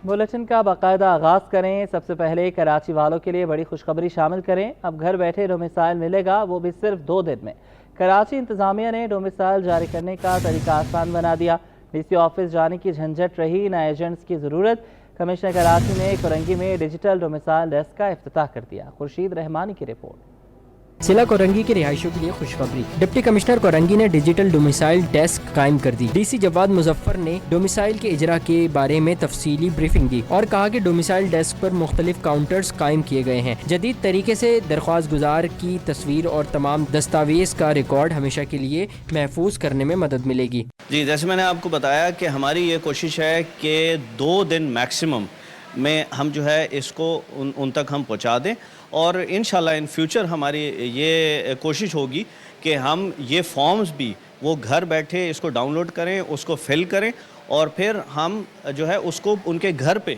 Bulletin کا باقاعدہ آغاز کریں۔ سب سے پہلے کراچی والوں کے لیے بڑی خوشخبری شامل کریں۔ اب گھر بیٹھے ڈومیسائل ملے گا، وہ بھی صرف 2 دن میں۔ کراچی انتظامیہ نے ڈومیسائل جاری کرنے کا طریقہ آسان بنا دیا۔ ڈی سی آفس جانے کی جھنجھٹ رہی نہ ایجنٹس کی ضرورت۔ کمشنر کراچی نے کورنگی میں ڈیجیٹل ڈومیسائل ڈیسک کا افتتاح کر دیا۔ خورشید رحمانی کی رپورٹ۔ ضلع کورنگی کے رہائشیوں کے لیے خوشخبری۔ ڈپٹی کمشنر کورنگی نے ڈیجیٹل ڈومیسائل ڈیسک قائم کر دی۔ ڈی سی جواد مظفر نے ڈومیسائل کے اجرا کے بارے میں تفصیلی بریفنگ دی اور کہا کہ ڈومیسائل ڈیسک پر مختلف کاؤنٹرز قائم کیے گئے ہیں۔ جدید طریقے سے درخواست گزار کی تصویر اور تمام دستاویز کا ریکارڈ ہمیشہ کے لیے محفوظ کرنے میں مدد ملے گی۔ جی، جیسے میں نے آپ کو بتایا کہ ہماری یہ کوشش ہے کہ 2 دن میکسیمم میں ہم جو ہے اس کو ان تک ہم پہنچا دیں، اور انشاءاللہ ان فیوچر ہماری یہ کوشش ہوگی کہ ہم یہ فارمز بھی وہ گھر بیٹھے اس کو ڈاؤن لوڈ کریں، اس کو فل کریں، اور پھر ہم جو ہے اس کو ان کے گھر پہ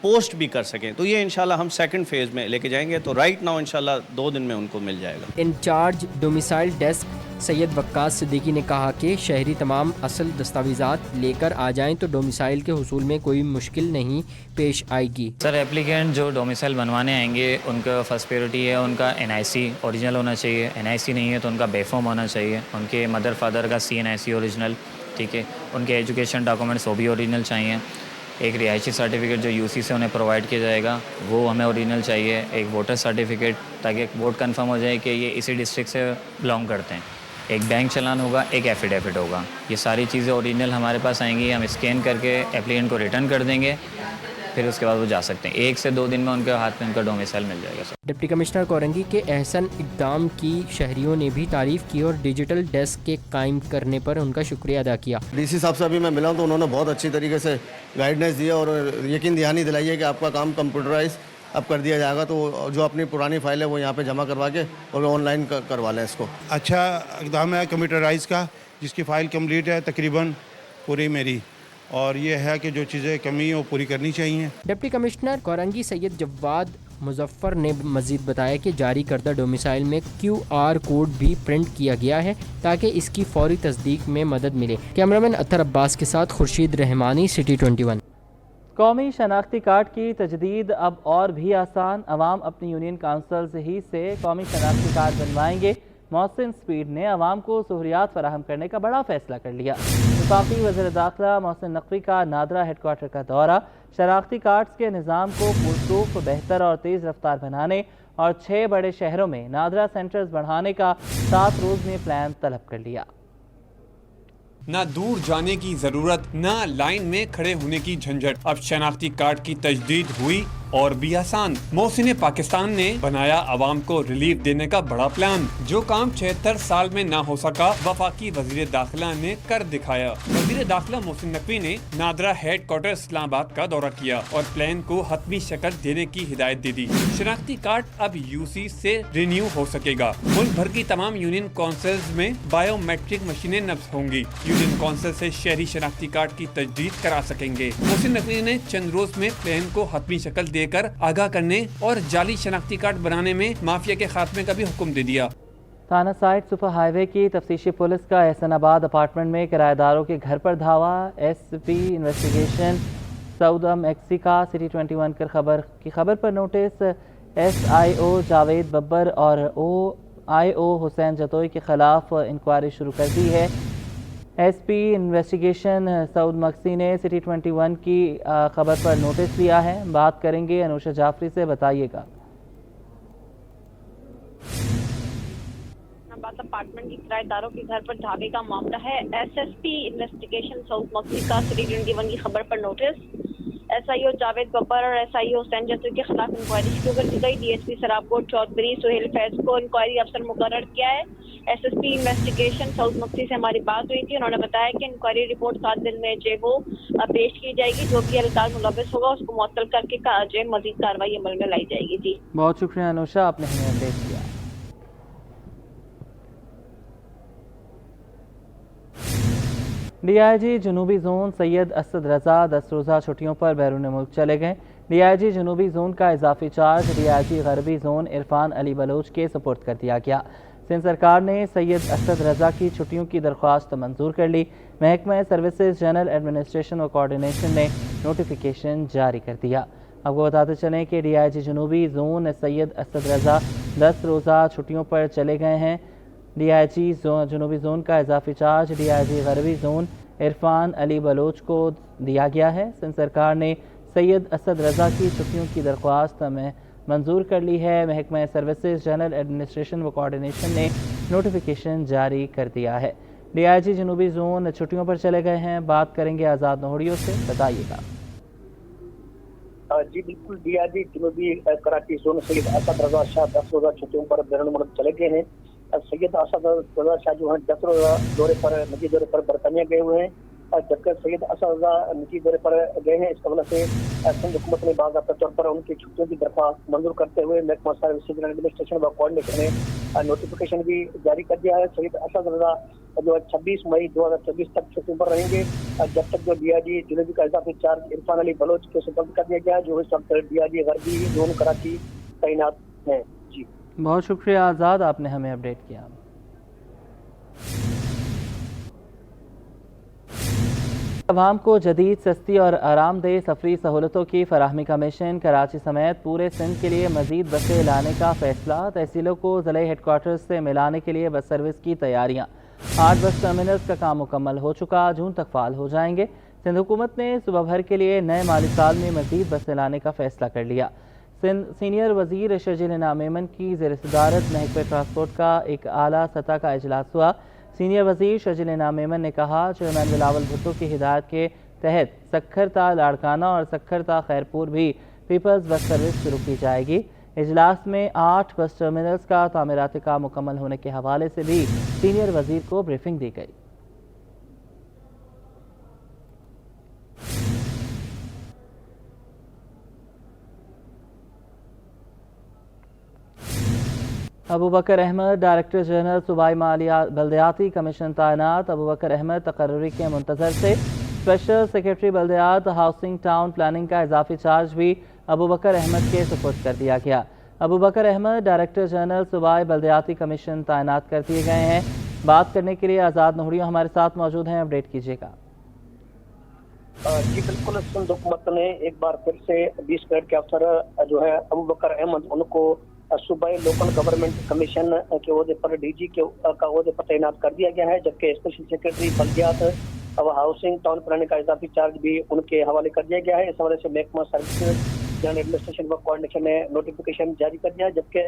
پوسٹ بھی کر سکیں۔ تو یہ انشاءاللہ ہم سیکنڈ فیز میں لے کے جائیں گے، تو رائٹ ناؤ انشاءاللہ 2 دن میں ان کو مل جائے گا۔ انچارج ڈومیسائل ڈیسک سید وقاص صدیقی نے کہا کہ شہری تمام اصل دستاویزات لے کر آ جائیں تو ڈومیسائل کے حصول میں کوئی مشکل نہیں پیش آئے گی۔ سر، اپلیکینٹ جو ڈومیسائل بنوانے آئیں گے ان کا فرسٹ پریورٹی ہے ان کا NIC اوریجنل ہونا چاہیے۔ NIC نہیں ہے تو ان کا بے فارم ہونا چاہیے، ان کے مدر فادر کا CNIC اوریجنل، ٹھیک ہے، ان کے ایجوکیشن ڈاکومنٹس وہ بھی اوریجنل چاہیے۔ ایک رہائشی سرٹیفکیٹ جو UC سے انہیں پرووائڈ کیا جائے گا وہ ہمیں اوریجنل چاہیے۔ ایک ووٹر سرٹیفکیٹ تاکہ ووٹ کنفرم ہو جائے کہ یہ اسی ڈسٹرکٹ سے بلانگ کرتے ہیں۔ ایک بینک چلان ہوگا، ایک ایفیڈیوٹ ہوگا۔ یہ ساری چیزیں اوریجنل ہمارے پاس آئیں گی، ہم اسکین کر کے اپلیکینٹ کو ریٹرن کر دیں گے، پھر اس کے بعد وہ جا سکتے ہیں۔ 1 سے 2 دن میں ان کے ہاتھ میں ان کا ڈومیسائل مل جائے گا۔ سر، ڈپٹی کمشنر کورنگی کے احسن اقدام کی شہریوں نے بھی تعریف کی اور ڈیجیٹل ڈیسک کے قائم کرنے پر ان کا شکریہ ادا کیا۔ ڈی سی صاحب سے ابھی میں ملا ہوں تو انہوں نے بہت اچھی طریقے سے گائیڈنس دی اور یقین دہانی دلائی ہے کہ آپ کا کام کمپیوٹرائز اب کر دیا جائے گا، تو جو اپنی پرانی فائل ہے وہ یہاں پہ جمع کروا کے اور آن لائن کروا لیں اس کو۔ اچھا اقدام ہے کمپیوٹرائز کا، جس کی فائل کمپلیٹ ہے تقریباً پوری میری، اور یہ ہے کہ جو چیزیں کمی ہیں وہ پوری کرنی چاہیے۔ ڈپٹی کمشنر کورنگی سید جواد مظفر نے مزید بتایا کہ جاری کردہ ڈومیسائل میں QR کوڈ بھی پرنٹ کیا گیا ہے تاکہ اس کی فوری تصدیق میں مدد ملے۔ کیمرامین اطہر عباس کے ساتھ خورشید رحمانی، سٹی 21۔ قومی شناختی کارڈ کی تجدید اب اور بھی آسان۔ عوام اپنی یونین کونسلز ہی سے قومی شناختی کارڈ بنوائیں گے۔ محسن سپیڈ نے عوام کو سہولیات فراہم کرنے کا بڑا فیصلہ کر لیا۔ وفاقی وزیر داخلہ محسن نقوی کا نادرا ہیڈ کوارٹر کا دورہ۔ شناختی کارڈز کے نظام کو فولپروف، بہتر اور تیز رفتار بنانے اور 6 بڑے شہروں میں نادرا سینٹرز بڑھانے کا 7 روز میں پلان طلب کر لیا۔ نہ دور جانے کی ضرورت، نہ لائن میں کھڑے ہونے کی جھنجھٹ۔ اب شناختی کارڈ کی تجدید ہوئی اور بھی آسان۔ محسن پاکستان نے بنایا عوام کو ریلیف دینے کا بڑا پلان۔ جو کام 76 سال میں نہ ہو سکا، وفاقی وزیر داخلہ نے کر دکھایا۔ وزیر داخلہ محسن نقوی نے نادرا ہیڈ کوارٹر اسلام آباد کا دورہ کیا اور پلان کو حتمی شکل دینے کی ہدایت دے دی۔ شناختی کارڈ اب UC سے رینیو ہو سکے گا۔ ملک بھر کی تمام یونین کونسلز میں بایو میٹرک مشینیں نصب ہوں گی۔ یونین کونسل سے شہری شناختی کارڈ کی تجدید کرا سکیں گے۔ محسن نقوی نے چند روز میں پلان کو حتمی شکل دے کر آگاہ کرنے اور جعلی شناختی کارڈ بنانے میں مافیا کے خاتمے کا بھی حکم دے دیا۔ تھانہ سائٹ سپر ہائی وے کی تفتیشی پولیس کا احسن آباد اپارٹمنٹ میں کرایہ داروں کے گھر پر دھاوا۔ SP انویسٹیگیشن سعودم ایکسی کا سٹی 21 کی خبر پر نوٹس۔ SIO جاوید ببر اور OIO حسین جتوئی کے خلاف انکوائری شروع کر دی ہے۔ SP انویسٹیگیشن سعود مکسی نے سٹی 21 کی خبر پر نوٹس لیا ہے۔ بات کریں گے انوشا جعفری سے، بتائیے گا۔ اپارٹمنٹ کی کرایہ داروں کے گھر پر دھاوے کا معاملہ ہے۔ SSP انویسٹیگیشن سعود مکسی کا سٹی 21 کی خبر پر نوٹس۔ SIO جاوید ببر اور SIO حسین جتوئی کے خلاف انکوائری شروع کر دی گئی۔ DSP سرابکوٹ چودھری سہیل فیض کو انکوائری افسر مقرر کیا ہے۔ SSP انویسٹیگیشن سعود مکسی سے ہماری بات ہوئی تھی، انہوں نے بتایا کہ انکوائری رپورٹ 7 دن میں وہ پیش کی جائے گی۔ جو بھی اہلکار ملوث ہوگا اس کو معطل کر کے مزید کارروائی عمل میں لائی جائے گی۔ جی بہت شکریہ انوشا، آپ نے ہمیں اپڈیٹ کیا۔ DIG جنوبی زون سید اسد رضا 10 روزہ چھٹیوں پر بیرون ملک چلے گئے۔ DIG جنوبی زون کا اضافی چارج DIG غربی زون عرفان علی بلوچ کے سپرد کر دیا گیا۔ सिंध सरकार ने सैयद असद रज़ा की छुट्टियों की दरख्वास्त मंजूर कर ली। महकमा सर्विसेज जनरल एडमिनिस्ट्रेशन व कोऑर्डिनेशन ने नोटिफिकेशन जारी कर दिया। आपको बताते चलें कि DIG जनूबी जोन सैयद असद रज़ा 10 रोज़ा छुट्टियों पर चले गए हैं। DIG जनूबी जोन का इजाफी चार्ज DIG गरबी जोन इरफान अली बलोच को दिया गया है। सिंध सरकार ने सैयद असद रज़ा की छुट्टियों की दरख्वास्त में मंजूर कर ली है। महकमा सर्विसेज जनरल एडमिनिस्ट्रेशन व कोऑर्डिनेशन ने नोटिफिकेशन जारी कर दिया है। DIG जनूबी जोन छुट्टियों पर चले गए हैं। बात करेंगे आज़ाद नोहड़ियों से, बताइएगा। जी बिल्कुल, DIG जनूबी कराची जोन सैयद असद रज़ा शाह 10 रोज़ा छुट्टियों पर बैरून मुल्क चले गए हैं। सैयद असद रज़ा शाह जो हैं 10 रोज़ा निजी दौरे पर बरतानिया गए हुए हैं, जबकि सैयद असद रज़ा निजी दौरे पर गए हैं। इस वजह से सिंध हुकूमत ने बाज़ाब्ता तौर पर उनकी छुट्टियों की दरख्वास्त मंजूर करते हुए महकमा सर्विसेज एडमिनिस्ट्रेशन व कोऑर्डिनेशन ने नोटिफिकेशन भी जारी कर दिया है। सैयद असद रज़ा जो 26 मई 2024 तक छुट्टियों पर रहेंगे, जब तक जो DIG जनूबी का इजाफी चार्ज इरफान अली बलोच के सुपुर्द कर दिया गया है, जो इस वक्त DIG गरबी जोन कराची तैनात हैं। जी बहुत शुक्रिया आज़ाद, आपने हमें अपडेट किया। अवाम को जदीद, सस्ती और आरामदेह सफरी सहूलतों की फराहमी का मिशन। कराची समेत पूरे सिंध के लिए मजीद बसें लाने का फैसला। तहसीलों को ज़िले हेडक्वार्टर्स से मिलाने के लिए बस सर्विस की तैयारियाँ। 8 बस टर्मिनल्स का काम मुकम्मल हो चुका, जून तक फ़ाल हो जाएंगे। सिंध हुकूमत ने सुबह भर के लिए नए माली साल में मजीद बसें लाने का फैसला कर लिया। सीनियर वज़ीर शर्जील इनाम मेमन की ज़ेर सदारत महकमे ट्रांसपोर्ट का एक आला सतह का इजलास हुआ। सीनियर वज़ीर शर्जील इनाम मेमन ने कहा, चेयरमैन बिलावल भुट्टो की हिदायत के तहत सक्खर ता लाड़काना और सक्खर ता खैरपुर भी पीपल्स बस सर्विस शुरू की जाएगी। इजलास में 8 बस टर्मिनल्स का तामीराती काम मुकम्मल होने के हवाले से भी सीनियर वज़ीर को ब्रीफिंग दी गई। अबू बकर अहमद डायरेक्टर जनरल सूबाई बल्दियाती कमीशन तैनात। अबू बकर अहमद तकर्री के मुंतज़र से स्पेशल सेक्रेटरी बल्दियात हाउसिंग टाउन प्लानिंग का इजाफी चार्ज भी अबू बकर अहमद के सुपुर्द कर दिया गया। अबू बकर अहमद डायरेक्टर जनरल सूबाई बल्दियाती कमीशन तैनात कर दिए गए हैं। बात करने के लिए आज़ाद नोहड़ियों हमारे साथ मौजूद हैं, अपडेट कीजिएगा। जी बिल्कुल, सिंध हुकूमत ने एक बार फिर से 20 ग्रेड के अफसर जो है अबू बकर अहमद उनको सूबाई लोकल गवर्नमेंट कमीशन के ओहदे पर DG का ओहदे पर तैनात कर दिया गया है, जबकि स्पेशल सेक्रेटरी बल्दियात और हाउसिंग टाउन प्लानिंग का इजाफी चार्ज भी उनके हवाले कर दिया गया है। इस हवाले से महकमा सर्विसेज जनरल एडमिनिस्ट्रेशन व कोऑर्डिनेशन ने नोटिफिकेशन जारी कर दिया है, जबकि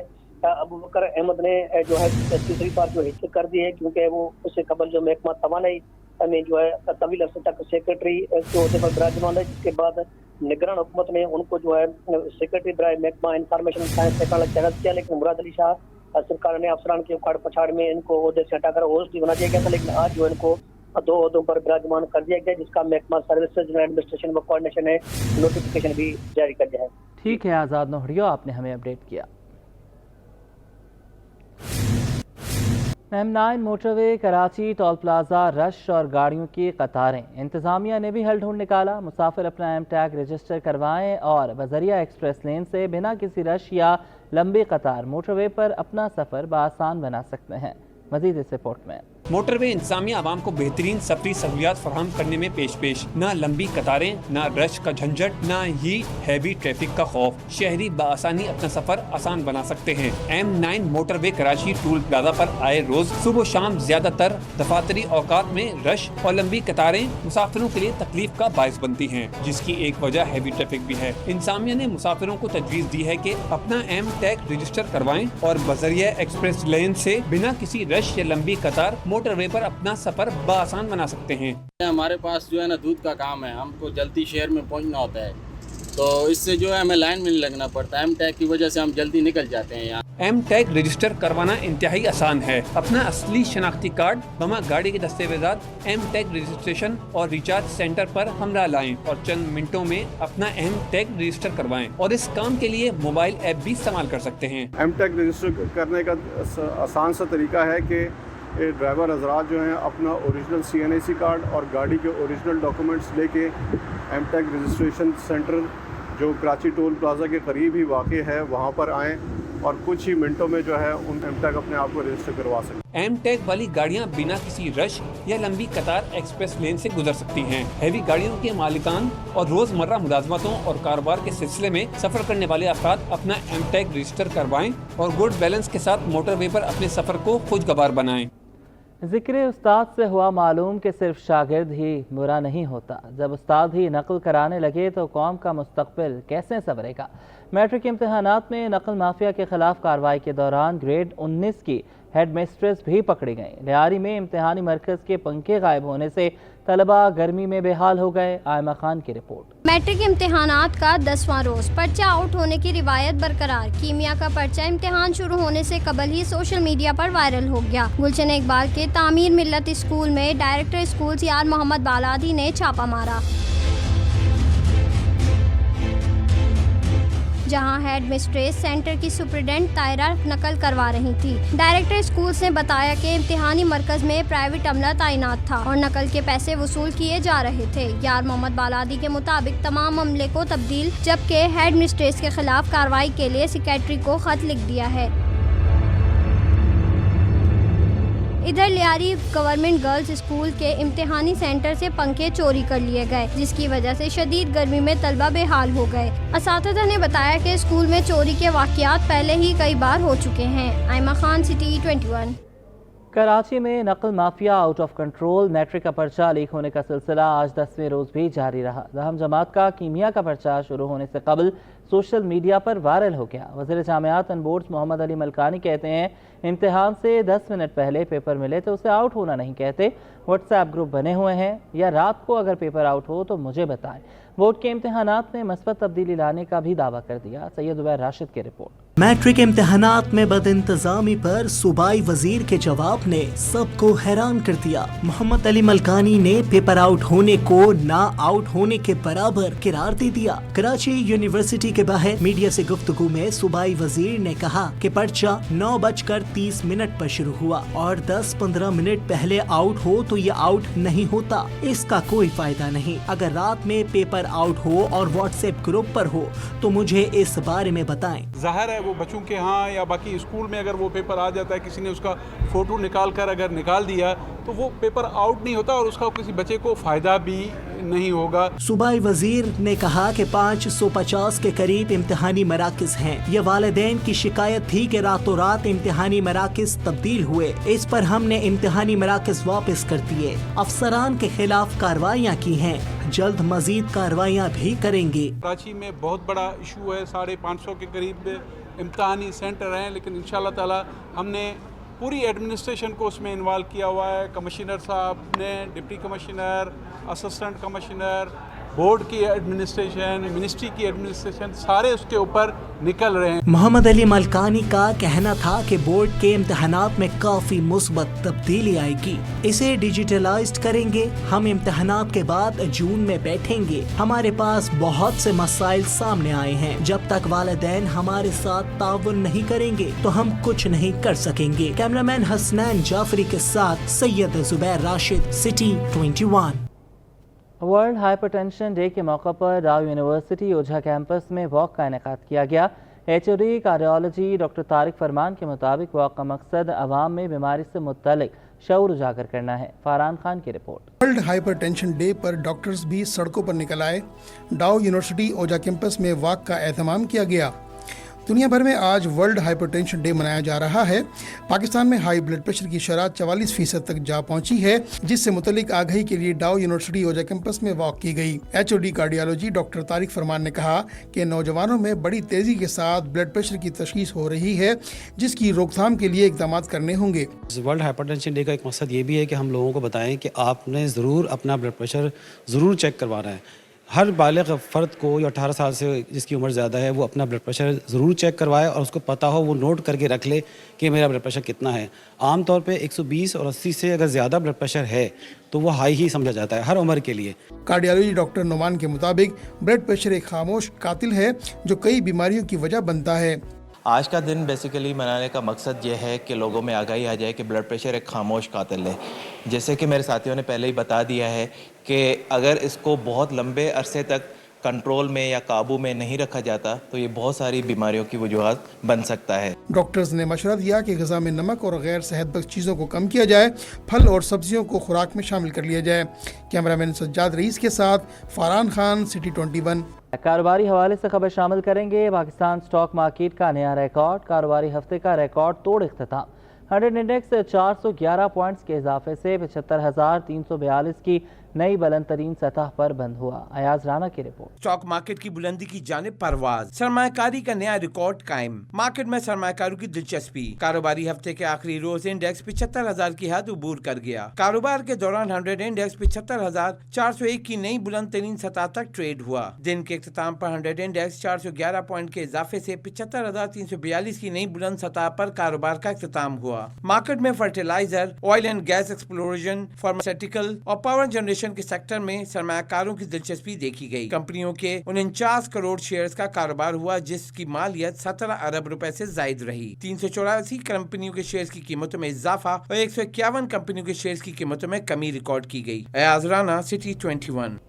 अबू बकर अहमद ने जो है तीसरी बार जो हिस्से कर दी है, क्योंकि वो उससे कबल जो महकमा तवानाई में जो है तवील अरसे तक सेक्रेटरी के ओहदे पर विराजमान है, जिसके बाद निगरान हुकूमत ने उनको जो है सेक्रेटरी बराए महकमा इंफॉर्मेशन साइंस टेक्नोलॉजी तैनात किया। लेकिन मुराद अली शाह सरकार ने अफसरान के उखाड़ पछाड़ में इनको ओहदे से हटाकर OSD बना दिया गया था, लेकिन आज जो इनको 2 ओहदों पर विराजमान कर दिया गया, जिसका महकमा सर्विसेज जनरल एडमिनिस्ट्रेशन व कोऑर्डिनेशन ने नोटिफिकेशन भी जारी कर दिया है। ठीक है आज़ाद नोहड़ियों, आपने हमें अपडेट किया। M9 motorway Karachi toll plaza rush और गाड़ियों की कतारें। इंतज़ामिया ने भी हल ढूंढ निकाला। मुसाफिर अपना M टैग रजिस्टर करवाएं और बजरिया एक्सप्रेस लेन से बिना किसी रश या लंबी कतार मोटरवे पर अपना सफ़र बआसान बना सकते हैं। मज़ीद इस रिपोर्ट में। मोटरवे इंतजामिया आवाम को बेहतरीन सफरी सहूलियात फराहम करने में पेश न लंबी कतारें, न रश का झंझट, न ही हैवी ट्रैफिक का खौफ। शहरी बआसानी अपना सफर आसान बना सकते हैं। M9 motorway Karachi toll plaza पर आए रोज सुबह शाम ज्यादातर दफातरी औकात में रश और लंबी कतारें मुसाफिरों के लिए तकलीफ का बायस बनती हैं, जिसकी एक वजह हैवी ट्रैफिक भी है। इंतजामिया ने मुसाफिरों को तजवीज़ दी है कि अपना M टैग रजिस्टर करवाएं और बजरिया एक्सप्रेस लेन से बिना किसी रश या लंबी कतार मोटरवे पर अपना सफर बआसान बना सकते हैं। हमारे पास जो है ना दूध का काम है, हमको जल्दी शहर में पहुंचना होता है, तो इससे जो है हमें लाइन में नहीं लगना पड़ता। M टैग की वजह से हम जल्दी निकल जाते हैं। यहाँ M टैग रजिस्टर करवाना इंतहाई आसान है। अपना असली शनाख्ती कार्ड, बमा गाड़ी के दस्तावेजात, M टैग रजिस्ट्रेशन और रिचार्ज सेंटर पर हमरा लाएं और चंद मिनटों में अपना M टैग रजिस्टर करवाएं और इस काम के लिए मोबाइल ऐप भी इस्तेमाल कर सकते हैं। M टैग रजिस्टर करने का आसान सा तरीका है कि ड्राइवर हजरात जो हैं अपना ओरिजिनल CNIC कार्ड और गाड़ी के ओरिजिनल डॉक्यूमेंट्स लेके M टैग रजिस्ट्रेशन सेंटर जो कराची टोल प्लाजा के करीब ही वाक़ है वहाँ पर आएँ और कुछ ही मिनटों में जो है उन एमटेक अपने आप को रजिस्टर करवा सकते हैं। एमटेक वाली गाड़ियां बिना किसी रश या लंबी कतार एक्सप्रेस लेन से गुजर सकती हैं। हैवी गाड़ियों के मालिकान और रोजमर्रा मुलाजमतों और कारोबार के सिलसिले में सफर करने वाले अफराद अपना एमटेक रजिस्टर करवाएं और गुड बैलेंस के साथ मोटरवे पर अपने सफर को खुशगवार बनाएं। ज़िक्र उस्ताद से हुआ मालूम कि सिर्फ शागिर्द ही बुरा नहीं होता, जब उस्ताद ही नकल कराने लगे तो कौम का मुस्तकबिल कैसे संवरेगा। मैट्रिक इम्तहानात में नकल माफिया के खिलाफ कार्रवाई के दौरान ग्रेड 19 की हेड मिस्ट्रेस भी पकड़ी गई। लियारी में इम्तहानी मरकज़ के पंखे गायब होने से तलबा गर्मी में बेहाल हो गए। आयमा खान की रिपोर्ट। मैट्रिक इम्तहानात का 10वां रोज, पर्चा आउट होने की रिवायत बरकरार। कीमिया का पर्चा इम्तिहान शुरू होने से कबल ही सोशल मीडिया पर वायरल हो गया। गुलशन इकबाल के तामीर मिल्लत स्कूल में डायरेक्टर स्कूल यार मोहम्मद बालादी ने छापा मारा, जहां हेड मिस्ट्रेस सेंटर की सुप्रिटेंडेंट तायरा नकल करवा रही थी। डायरेक्टर स्कूल ने बताया कि इम्तिहानी मरकज में प्राइवेट अमला तैनात था और नकल के पैसे वसूल किए जा रहे थे। यार मोहम्मद बालादी के मुताबिक तमाम अमले को तब्दील, जबकि हेड मिस्ट्रेस के खिलाफ कार्रवाई के लिए सेक्रेटरी को खत लिख दिया है। इधर लियारी गवर्नमेंट गर्ल्स स्कूल के इम्तिहानी सेंटर से पंखे चोरी कर लिए गए, जिसकी वजह से शदीद गर्मी में तलबा बेहाल हो गए। असातिज़ा ने बताया कि स्कूल में चोरी के वाक़यात पहले ही कई बार हो चुके हैं। आयमा खान, सिटी 21। कराची में नकल mafia out of control. Matric का पर्चा लीक होने का सिलसिला आज 10वें रोज भी जारी रहा। दहम जमात का कीमिया का पर्चा शुरू होने से कबल सोशल मीडिया पर वायरल हो गया। वज़ीर जामियात एंड बोर्ड्स मोहम्मद अली मलकानी कहते हैं, इम्तिहान से 10 मिनट पहले पेपर मिले तो उसे आउट होना नहीं कहते। व्हाट्सएप ग्रुप बने हुए हैं, या रात को अगर पेपर आउट हो तो मुझे बताएं। बोर्ड के इम्तिहानात में मस्बत तब्दीली लाने का भी दावा कर दिया। सैयद उबैर राशिद की रिपोर्ट। मैट्रिक इम्तिहानात में बदइंतजामी पर सूबाई वजीर के जवाब ने सबको हैरान कर दिया। मोहम्मद अली मलकानी ने पेपर आउट होने को ना आउट होने के बराबर करार दे दिया। कराची यूनिवर्सिटी के बाहर मीडिया से गुफ्तगू में सूबाई वजीर ने कहा कि पर्चा 9:30 पर शुरू हुआ और 10-15 मिनट पहले आउट हो तो ये आउट नहीं होता। इसका कोई फायदा नहीं। अगर रात में पेपर आउट हो और व्हाट्सएप ग्रुप पर हो तो मुझे इस बारे में बताएं। जाहिर है वो बच्चों के यहाँ या बाकी स्कूल में अगर वो पेपर आ जाता है, किसी ने उसका फोटो निकाल कर अगर निकाल दिया तो वो पेपर आउट नहीं होता और उसका किसी बच्चे को फायदा भी नहीं होगा। सूबाई वजीर ने कहा कि 550 के करीब इम्तिहानी मराकिज हैं। ये वालिदैन की शिकायत थी कि रातों रात इम्तिहानी मराकिज तब्दील हुए। इस पर हमने इम्तिहानी मराकिज वापस कर दिए। अफसरान के खिलाफ कार्रवाइयाँ की हैं, जल्द मजीद कार्रवाइयाँ भी करेंगे। कराची में बहुत बड़ा इशू है, 550 के करीब इम्तिहानी सेंटर हैं, लेकिन इंशाल्लाह ताला हमने पूरी एडमिनिस्ट्रेशन को उसमें इन्वॉल्व किया हुआ है। कमिश्नर साहब ने, deputy commissioner, assistant commissioner, board की एडमिनिस्ट्रेशन, मिनिस्ट्री की एडमिनिस्ट्रेशन, सारे उसके ऊपर निकल रहे हैं। मोहम्मद अली मलकानी का कहना था कि बोर्ड के इम्तिहानात में काफी मुस्बत तब्दीली आएगी। इसे डिजिटलाइज्ड करेंगे। हम इम्तिहानात के बाद जून में बैठेंगे। हमारे पास बहुत से मसाइल सामने आए हैं। जब तक वालिदैन हमारे साथ ताउन नहीं करेंगे तो हम कुछ नहीं कर सकेंगे। कैमरामैन हसनैन जाफरी के साथ Syed Zubair Rashid, city 21। World hypertension day के मौके पर डाउ यूनिवर्सिटी ओझा कैंपस में वॉक का इनेकाद किया गया। HOD कार्डियोलॉजी डॉक्टर तारिक फरमान के मुताबिक वॉक का मकसद अवाम में बीमारी से मुत्तलिक शऊर उजागर करना है। फारान खान की रिपोर्ट। वर्ल्ड हाइपरटेंशन डे पर डॉक्टर्स भी सड़कों पर निकल आए। डाउ यूनिवर्सिटी ओझा कैंपस में वॉक का एहतमाम किया गया। दुनिया भर में आज वर्ल्ड हाइपरटेंशन डे मनाया जा रहा है। पाकिस्तान में हाई ब्लड प्रेशर की शरह 44% तक जा पहुंची है, जिससे मुतलिक आगाही के लिए डाउ यूनिवर्सिटी ओझा कैंपस में वॉक की गई। HOD कार्डियोलॉजी डॉक्टर तारिक फरमान ने कहा कि नौजवानों में बड़ी तेजी के साथ ब्लड प्रेशर की तशखीस हो रही है, जिसकी रोकथाम के लिए इक़दाम करने होंगे। वर्ल्ड हाइपरटेंशन डे का एक मकसद ये भी है कि हम लोगों को बताएं कि आपने ज़रूर अपना ब्लड प्रेशर ज़रूर चेक करवाना है। हर बालिग फ़र्द को या 18 साल से जिसकी उम्र ज़्यादा है वो अपना ब्लड प्रेशर ज़रूर चेक करवाए और उसको पता हो, वो नोट करके रख ले कि मेरा ब्लड प्रेशर कितना है। आम तौर पे 120 और 80 से अगर ज़्यादा ब्लड प्रेशर है तो वो हाई ही समझा जाता है हर उम्र के लिए। कार्डियोलॉजी डॉक्टर नोमान के मुताबिक ब्लड प्रेशर एक खामोश कातिल है जो कई बीमारियों की वजह बनता है। आज का दिन बेसिकली मनाने का मकसद ये है कि लोगों में आगाही आ जाए कि ब्लड प्रेशर एक खामोश कातिल है। जैसे कि मेरे साथियों ने पहले ही बता दिया है कि अगर इसको बहुत लंबे अरसे तक कंट्रोल में या काबू में नहीं रखा जाता तो ये बहुत सारी बीमारियों की वजूहात बन सकता है। डॉक्टर्स ने मशवरा दिया कि ग़िज़ा में नमक और गैर सेहतबख्श चीज़ों को कम किया जाए, फल और सब्जियों को खुराक में शामिल कर लिया जाए। कैमरामैन सज्जाद रईस के साथ फरहान खान, सिटी 21। कारोबारी हवाले से खबर शामिल करेंगे। पाकिस्तान स्टॉक मार्केट का नया रिकॉर्ड, कारोबारी हफ्ते का रिकॉर्ड तोड़ इख्तिताम। 100 इंडेक्स 411 पॉइंट्स के इजाफे से 75,342 की नई बुलंद तरीन सतह पर बंद हुआ। अयाज राना की रिपोर्ट। स्टॉक मार्केट की बुलंदी की जानिब परवाज, सरमायाकारी का नया रिकॉर्ड कायम। मार्केट में सरमायाकारों की दिलचस्पी। कारोबारी हफ्ते के आखिरी रोज इंडेक्स 75,000 की हद उबूर कर गया। कारोबार के दौरान 100 इंडेक्स 75,401 की नई बुलंद तरीन सतह तक ट्रेड हुआ। दिन के इख्तिताम पर 100 इंडेक्स 411 पॉइंट के इजाफे से 75,342 की नई बुलंद सतह पर कारोबार का इख्तिताम हुआ। मार्केट में fertilizer, oil and gas exploration, pharmaceutical और पावर जनरेशन के सेक्टर में सरमायाकारों की दिलचस्पी देखी गई। कंपनियों के 49 करोड़ शेयर्स का कारोबार हुआ, जिसकी मालियत 17 अरब रुपए से जायद रही। 384 कंपनियों के शेयर्स की कीमतों में इजाफा और 151 कंपनियों के शेयर्स की कीमतों में कमी रिकॉर्ड की गई। अयाज राना, सिटी 21।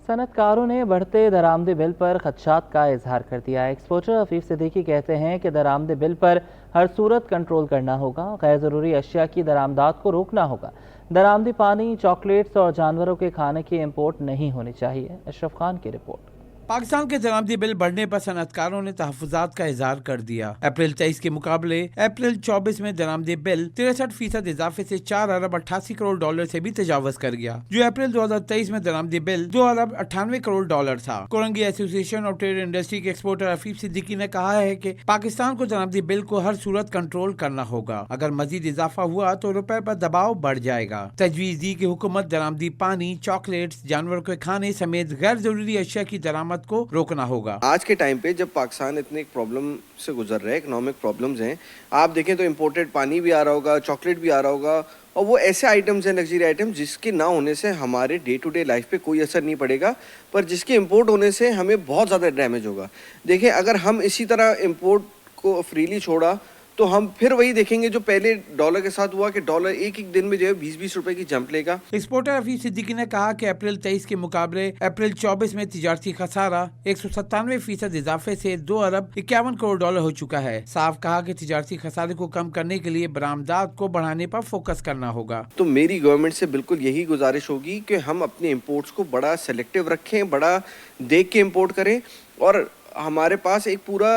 सनतकारों ने बढ़ते दरामदी बिल पर खदशात का इजहार कर दिया। एक्सपोर्टर हफीफ सिद्दीकी कहते हैं कि दरामदी बिल पर हर सूरत कंट्रोल करना होगा, गैर ज़रूरी अशिया की दरामदात को रोकना होगा। दरामदी पानी, चॉकलेट्स और जानवरों के खाने की इम्पोर्ट नहीं होनी चाहिए। अशरफ खान की रिपोर्ट। पाकिस्तान के दरामदी बिल बढ़ने पर सनतकारों ने तहफ़्फ़ुज़ात का इजहार कर दिया। अप्रैल 23 के मुकाबले अप्रैल 24 में दरामदी बिल 63% इजाफे से 4 अरब 88 करोड़ डॉलर से भी तजावज़ कर गया, जो अप्रैल 2023 में दरामदी बिल 2 अरब 98 करोड़ डॉलर था। Korangi association of trade industry के एक्सपोर्टर हफीफ सिद्दीकी ने कहा है कि पाकिस्तान को दरामदी बिल को हर सूरत कंट्रोल करना होगा। अगर मजीद इजाफा हुआ तो रुपए पर दबाव बढ़ जाएगा। तजवीज़ दी कि हुकूमत दरामदी पानी, चॉकलेट्स, जानवरों के खाने समेत गैर जरूरी अशिया की दरामद को रोकना होगा। आज के टाइम पे जब पाकिस्तान इतनी एक प्रॉब्लम से गुजर रहा है, इकोनॉमिक प्रॉब्लम्स हैं, आप देखें तो इंपोर्टेड पानी भी आ रहा होगा, चॉकलेट भी आ रहा होगा, और वो ऐसे आइटम्स हैं, लग्जरी आइटम, जिसके ना होने से हमारे डे टू डे लाइफ पे कोई असर नहीं पड़ेगा, पर जिसके इंपोर्ट होने से हमें बहुत ज़्यादा डैमेज होगा। देखें, अगर हम इसी तरह इंपोर्ट को फ्रीली छोड़ा तो हम फिर वही देखेंगे जो पहले डॉलर के साथ हुआ कि डॉलर एक दिन में जो है 20-20 रुपए की जंप लेगा। एक्सपोर्टर हफीज सिद्दीकी ने कहा कि अप्रैल 23 के मुकाबले अप्रैल 24 में तिजारती खसारा 197% इजाफे से 2 अरब 51 करोड़ डॉलर हो चुका है। साफ कहा कि तिजारती खसारे को कम करने के लिए बरामदात को बढ़ाने पर फोकस करना होगा। तो मेरी गवर्नमेंट से बिल्कुल यही गुजारिश होगी कि हम अपने इम्पोर्ट्स को बड़ा सेलेक्टिव रखें, बड़ा देख के इम्पोर्ट करें, और हमारे पास एक पूरा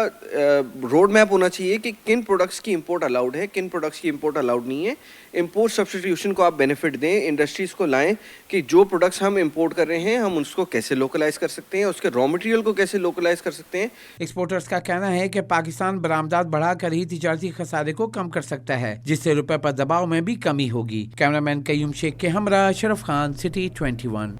रोड मैप होना चाहिए कि किन प्रोडक्ट्स की इंपोर्ट अलाउड है, किन प्रोडक्ट्स की इंपोर्ट अलाउड नहीं है। इंपोर्ट सब्स्टिट्यूशन को आप बेनिफिट दें, इंडस्ट्रीज को लाएं कि जो प्रोडक्ट्स हम इंपोर्ट कर रहे हैं हम उसको कैसे लोकलाइज कर सकते हैं, उसके रॉ मटेरियल को कैसे लोकलाइज कर सकते हैं। एक्सपोर्टर्स का कहना है कि पाकिस्तान बरामदात बढ़ाकर ही तिजारती खसारे को कम कर सकता है, जिससे रुपए पर दबाव में भी कमी होगी। कैमरामैन कयूम शेख के हमरा, अशरफ खान, सिटी 21।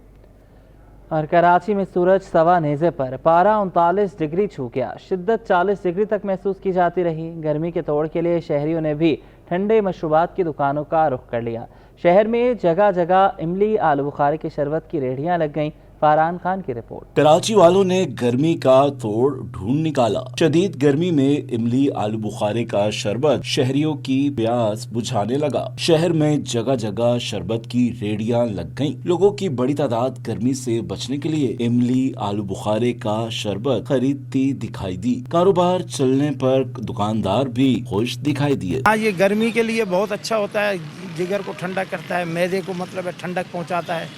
और कराची में सूरज सवा नेज़े पर, पारा 39 डिग्री छू गया। शिद्दत 40 डिग्री तक महसूस की जाती रही। गर्मी के तोड़ के लिए शहरियों ने भी ठंडे मशरूबात की दुकानों का रुख कर लिया। शहर में जगह जगह इमली, आलू बुखारे की शरबत की रेहड़ियां लग गईं। फरहान खान की रिपोर्ट। कराची वालों ने गर्मी का तोड़ ढूंढ निकाला। शदीद गर्मी में इमली, आलू बुखारे का शरबत शहरियों की प्यास बुझाने लगा। शहर में जगह जगह शरबत की रेहड़ियां लग गईं। लोगों की बड़ी तादाद गर्मी से बचने के लिए इमली, आलू बुखारे का शरबत खरीदती दिखाई दी। कारोबार चलने पर दुकानदार भी खुश दिखाई दिए। हाँ, ये गर्मी के लिए बहुत अच्छा होता है, जिगर को ठंडा करता है, मैदे को मतलब ठंडक पहुँचाता है,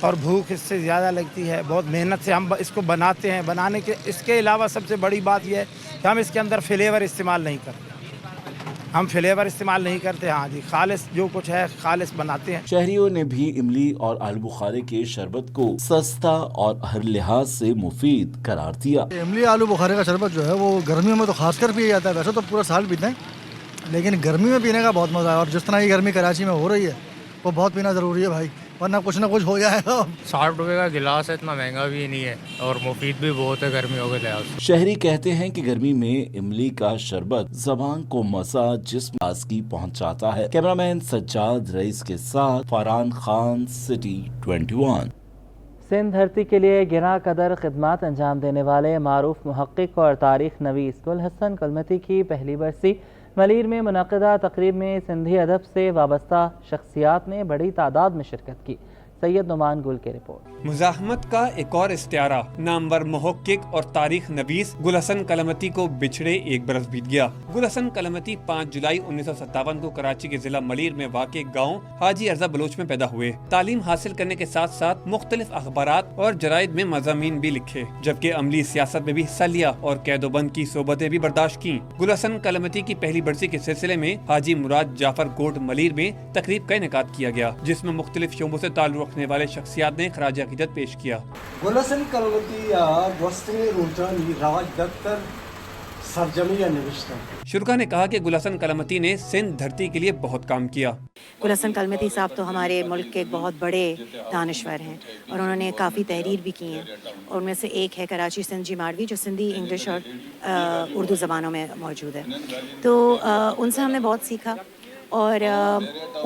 और भूख इससे ज़्यादा लगती है। बहुत मेहनत से हम इसको बनाते हैं। बनाने के इसके अलावा सबसे बड़ी बात यह है कि हम इसके अंदर फ्लेवर इस्तेमाल नहीं करते। हम फ्लेवर इस्तेमाल नहीं करते। हाँ जी, खालिस जो कुछ है खालिस बनाते हैं। शहरियों ने भी इमली और आलू बुखारे के शरबत को सस्ता और हर लिहाज से मुफीद करार दिया। इमली आलू बुखारे का शरबत जो है वो गर्मियों में तो खासकर पिया जाता है, वैसे तो पूरा साल पीते हैं, लेकिन गर्मी में पीने का बहुत मज़ा है। और जिस तरह की गर्मी कराची में हो रही है वो बहुत पीना ज़रूरी है भाई, वरना कुछ ना कुछ हो जाएगा। 60 रुपए का गिलास है, इतना महंगा भी नहीं है और मुफीद भी बहुत है गर्मियों के लिहाज से। शहरी कहते हैं कि गर्मी में इमली का शरबत ज़बान को मज़ा, जिस्म ताज़गी पहुंचाता है। कैमरामैन सज्जाद रईस के साथ फरहान खान, सिटी 21। सिंध धरती के लिए गिरा कदर खिदमात अंजाम देने वाले मारूफ मुहक्किक और तारीख नवीस गुल हसन कुलमती की पहली बरसी मलीर में मुनक़दा तकरीब में सिंधी अदब से वाबस्ता शख्सियात ने बड़ी तादाद में शिरकत की। सैयद नुमान गुल की रिपोर्ट। मुजाहमत का एक और इस्तियारा, नामवर मुहक्किक और तारीख नवीस गुल हसन कलमती को बिछड़े एक बरस बीत गया। गुल हसन कलमती 5 जुलाई 1957 को कराची के जिला मलीर में वाक़े गाँव हाजी अर्जा बलोच में पैदा हुए। तालीम हासिल करने के साथ साथ मुख्तलिफ अखबारात और जराइद में मज़ामीन भी लिखे, जबकि अमली सियासत में भी हिस्सा लिया और कैदोबंद की सोबतें भी बर्दाश्त की। गुल हसन कलमती की पहली बरसी के सिलसिले में हाजी मुराद जाफर कोट मलीर में तकरीब का इनेकाद किया गया, जिसमें मुख्तलिफ शोबों से ताल्लुक़ रखने वाले शख्सियात ने खराज अकीदत पेश किया। गुल हसन कलमती दोस्ती रूटानी राज दफ्तर सरजमिया निविश्ता। शुरका ने कहा कि गुल हसन कलमती ने सिंध धरती के लिए बहुत काम किया। गुल हसन कलमती साहब तो हमारे मुल्क के एक बहुत बड़े दानिश्वर हैं और उन्होंने काफ़ी तहरीर भी की हैं, और उनमें से एक है कराची सिंध जी मारवी, जो सिंधी, इंग्लिश और उर्दू ज़बानों में मौजूद है। तो उनसे हमने बहुत सीखा और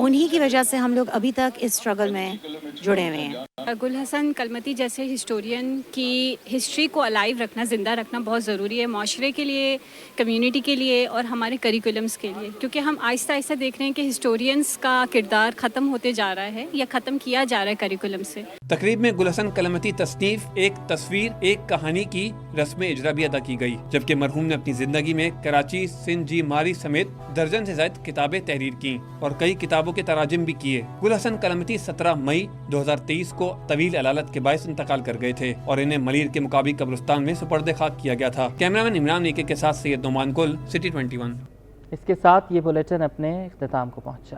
उन्हीं की वजह से हम लोग अभी तक इस स्ट्रगल में जुड़े हुए हैं। गुल हसन कलमती जैसे हिस्टोरियन की हिस्ट्री को अलाइव रखना, ज़िंदा रखना बहुत ज़रूरी है, माशरे के लिए, कम्युनिटी के लिए और हमारे करिकुलम्स के लिए, क्योंकि हम आहिस्ता आहिस्ता देख रहे हैं कि हिस्टोरियंस का किरदार ख़त्म होते जा रहा है या ख़त्म किया जा रहा है करिकुलम से। तकरीब में गुल हसन कलमती तसनीफ, एक तस्वीर, एक कहानी की रस्म इजरा भी अदा की गई, जबकि मरहूम ने अपनी जिंदगी में कराची, सिंध जी मारी समेत दर्जन से ज्यादा किताबें तहरीर की और कई किताबों के तराजिम भी किए। गुल हसन कलमती 17 मई 2023 को तवील अलालत के बायस इंतकाल कर गए थे और इन्हें मलीर के मुकाबी कब्रिस्तान में सुपर्द खाक किया गया था। कैमरामैन इमरान नीके के साथ सैयद नुमान गुल, सिटी 21। इसके साथ ये बुलेटिन अपने इख्तिताम को पहुंचा।